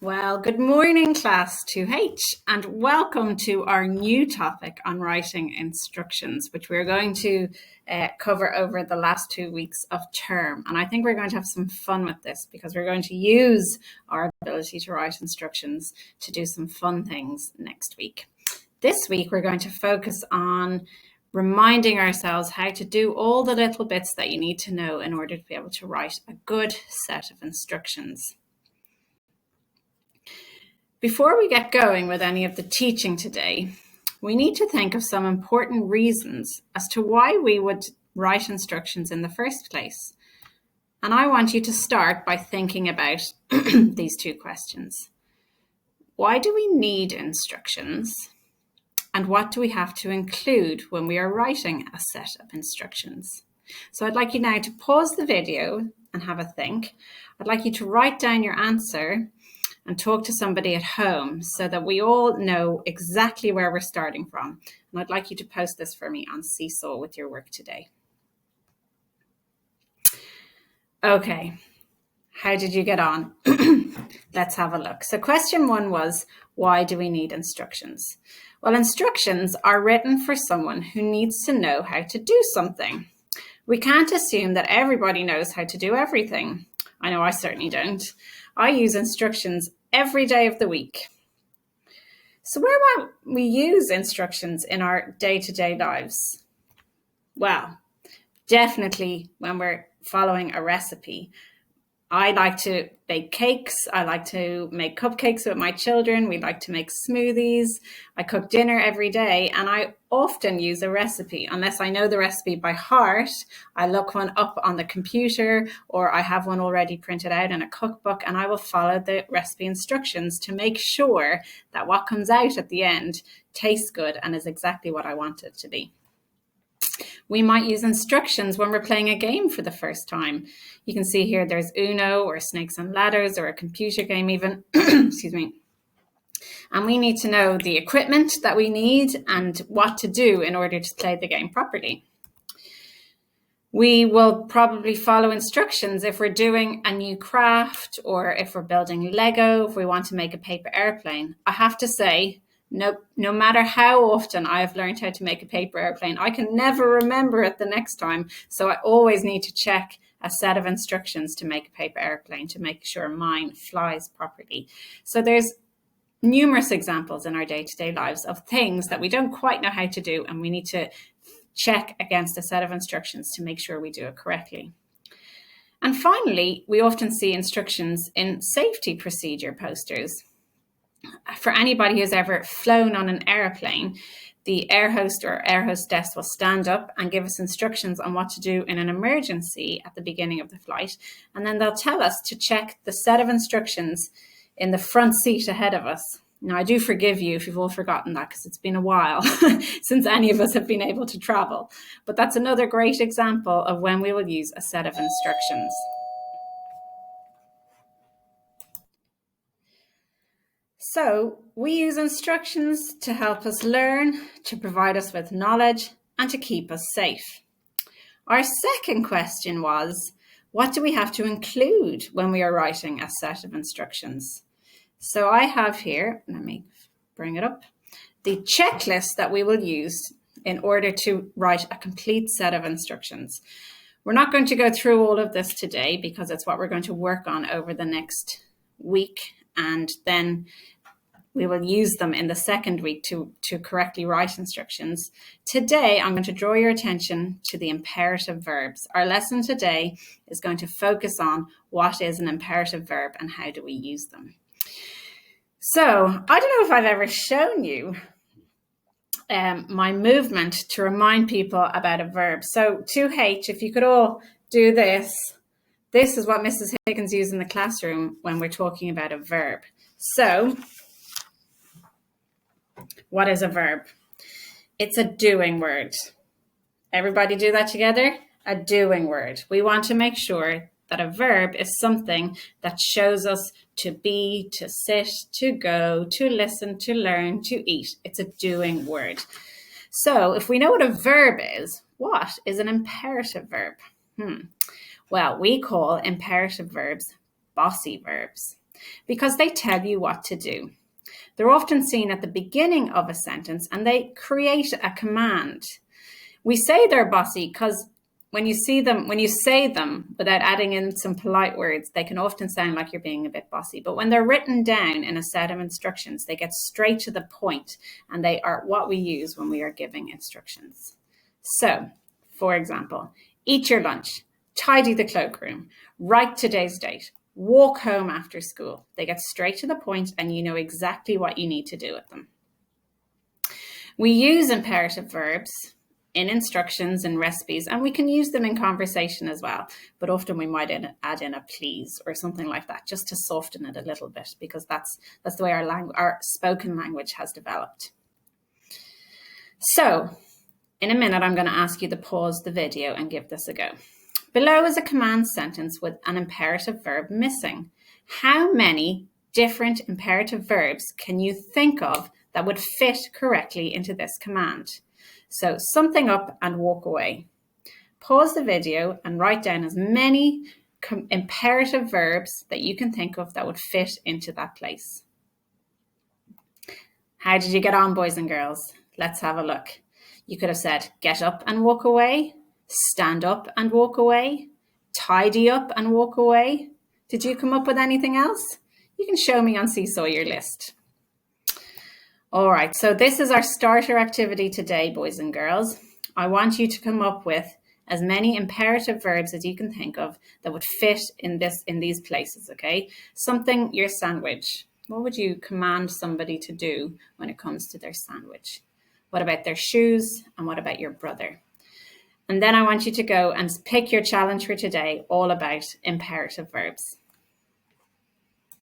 Well, good morning, Class 2H, and welcome to our new topic on writing instructions, which we're going to cover over the last 2 weeks of term. And I think we're going to have some fun with this because we're going to use our ability to write instructions to do some fun things next week. This week, we're going to focus on reminding ourselves how to do all the little bits that you need to know in order to be able to write a good set of instructions. Before we get going with any of the teaching today, we need to think of some important reasons as to why we would write instructions in the first place. And I want you to start by thinking about these two questions. Why do we need instructions? And what do we have to include when we are writing a set of instructions? So I'd like you now to pause the video and have a think. I'd like you to write down your answer and talk to somebody at home so that we all know exactly where we're starting from. And I'd like you to post this for me on Seesaw with your work today. Okay, how did you get on? Let's have a look. So question 1 was, why do we need instructions? Well, instructions are written for someone who needs to know how to do something. We can't assume that everybody knows how to do everything. I know I certainly don't. I use instructions every day of the week. So where might we use instructions in our day-to-day lives? Well, definitely when we're following a recipe. I like to bake cakes. I like to make cupcakes with my children. We like to make smoothies. I cook dinner every day, and I often use a recipe. Unless I know the recipe by heart, I look one up on the computer, or I have one already printed out in a cookbook, and I will follow the recipe instructions to make sure that what comes out at the end tastes good and is exactly what I want it to be. We might use instructions when we're playing a game for the first time. You can see here there's Uno or Snakes and Ladders or a computer game even, excuse me. And we need to know the equipment that we need and what to do in order to play the game properly. We will probably follow instructions if we're doing a new craft or if we're building Lego, if we want to make a paper airplane. I have to say, no matter how often I've learned how to make a paper airplane, I can never remember it the next time. So I always need to check a set of instructions to make a paper airplane to make sure mine flies properly. So there's numerous examples in our day-to-day lives of things that we don't quite know how to do, and we need to check against a set of instructions to make sure we do it correctly. And finally, we often see instructions in safety procedure posters. For anybody who's ever flown on an airplane, the air host or air hostess will stand up and give us instructions on what to do in an emergency at the beginning of the flight. And then they'll tell us to check the set of instructions in the front seat ahead of us. Now, I do forgive you if you've all forgotten that because it's been a while since any of us have been able to travel. But that's another great example of when we will use a set of instructions. So we use instructions to help us learn, to provide us with knowledge, and to keep us safe. Our second question was, what do we have to include when we are writing a set of instructions? So I have here, let me bring it up, the checklist that we will use in order to write a complete set of instructions. We're not going to go through all of this today because it's what we're going to work on over the next week, and then we will use them in the second week to correctly write instructions. Today, I'm going to draw your attention to the imperative verbs. Our lesson today is going to focus on what is an imperative verb and how do we use them. So I don't know if I've ever shown you my movement to remind people about a verb. So 2H, if you could all do this. This is what Mrs. Higgins used in the classroom when we're talking about a verb. So what is a verb? It's a doing word. Everybody do that together? A doing word. We want to make sure that a verb is something that shows us to be, to sit, to go, to listen, to learn, to eat. It's a doing word. So if we know what a verb is, what is an imperative verb? Well, we call imperative verbs bossy verbs. because they tell you what to do. They're often seen at the beginning of a sentence and they create a command. We say they're bossy because when you say them without adding in some polite words, they can often sound like you're being a bit bossy. But when they're written down in a set of instructions, they get straight to the point, and they are what we use when we are giving instructions. So, for example, eat your lunch, tidy the cloakroom, write today's date, walk home after school. They get straight to the point, and you know exactly what you need to do with them. We use imperative verbs in instructions and recipes, and we can use them in conversation as well. But often we might add in a please or something like that, just to soften it a little bit, because that's the way our spoken language has developed. So in a minute, I'm going to ask you to pause the video and give this a go. Below is a command sentence with an imperative verb missing. How many different imperative verbs can you think of that would fit correctly into this command? So something up and walk away. Pause the video and write down as many imperative verbs that you can think of that would fit into that place. How did you get on, boys and girls? Let's have a look. You could have said, get up and walk away, stand up and walk away, tidy up and walk away. Did you come up with anything else? You can show me on Seesaw your list. All right, so this is our starter activity today, boys and girls. I want you to come up with as many imperative verbs as you can think of that would fit in these places, okay? Something, your sandwich. What would you command somebody to do when it comes to their sandwich? What about their shoes? And what about your brother? And then I want you to go and pick your challenge for today, all about imperative verbs.